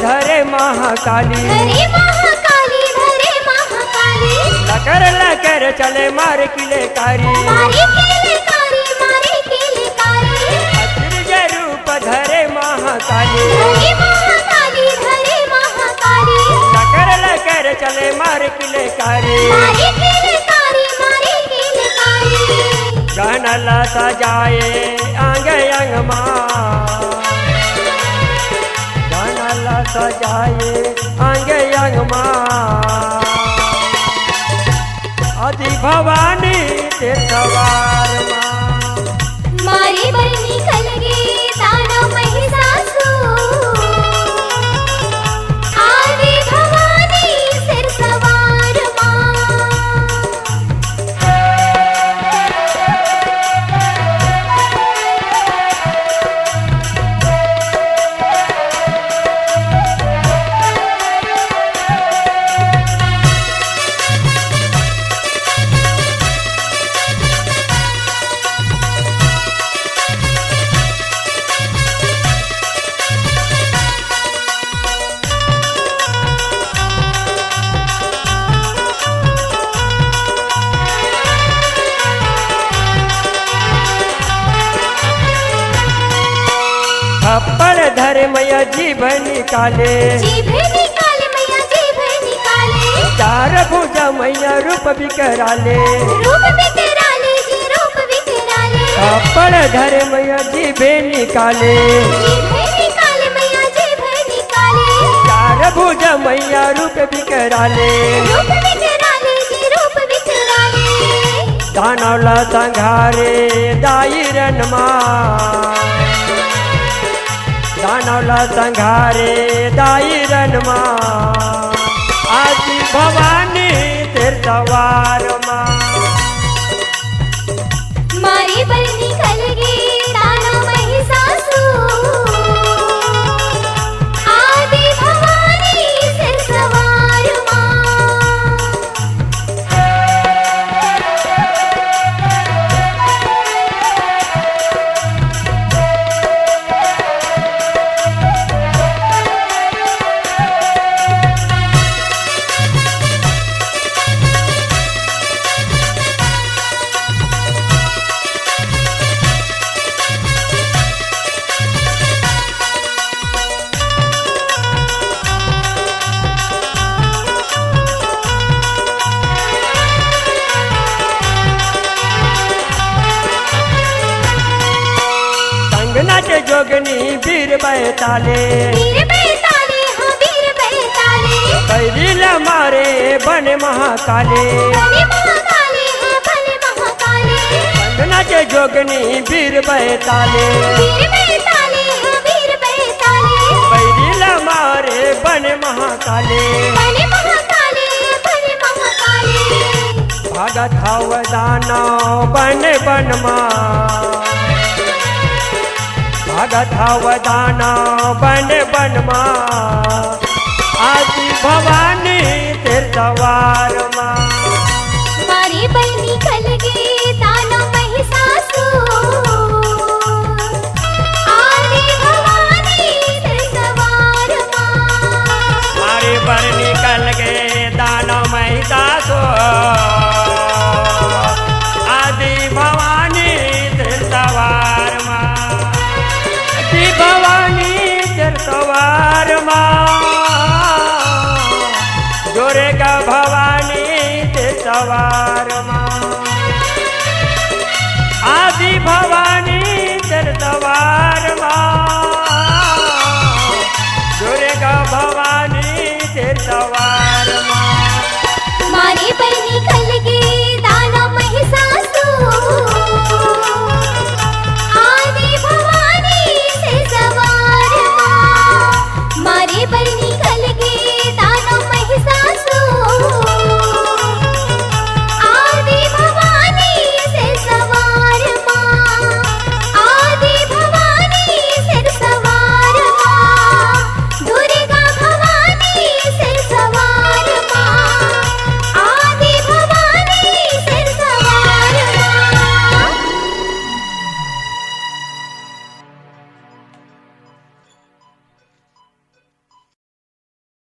धरे महाकाली धरे महाकाली धरे महाकाली लकर लकर चले मार किले कारी मारे किलेकारी मारे किलेकारी अत्रिज रूप धरे महाकाली धरे महाकाली धरे महाकाली लकर लकर चले मार किले कारी मारे किलेकारी मारे किलेकारी गहनल सजाए अंग अंग माँ गहनल सजाए अंग अंग माँ आदि भवानी तीर्थवार माँ मारे बरनी कलगे दानव महिषासुर आदि भवानी सिर सवार माँ थप्पड़ धरे मैया जीभ निकाले जीभ निकाले मैया जीभ निकाले चार भुजा मैया रूप बिकराले रूप बिकराले जी रूप बिकराले थप्पड़ धरे मैया जीभ निकाले जीभ निकाले मैया जीभ निकाले चार भुजा मैया रूप बिकराले रूप बिकराले जी रूप बिकराले दानवला संघारे दायरन माँ दानवला संघारे दायरन माँ आदि भवानी तीर्थवार माँ मारे बरनी कलगे दानव महिषासुर आदि भवानी सिर सवार माँ नाचे जोगनी वीर बैताले वीर बैताले हाँ वीर बैताले बैरीला मारे बन महाकाले बने महाकाले हाँ बने महाकाले नाचे जोगनी वीर बैताले वीर बैताले हाँ वीर बैताले बैरीला मारे बन महाकाले बने महाकाले हाँ बने महाकाले भगत हव दानव बन बन माँ भगत हव दानव बन बन माँ आदि भवानी तीर्थवार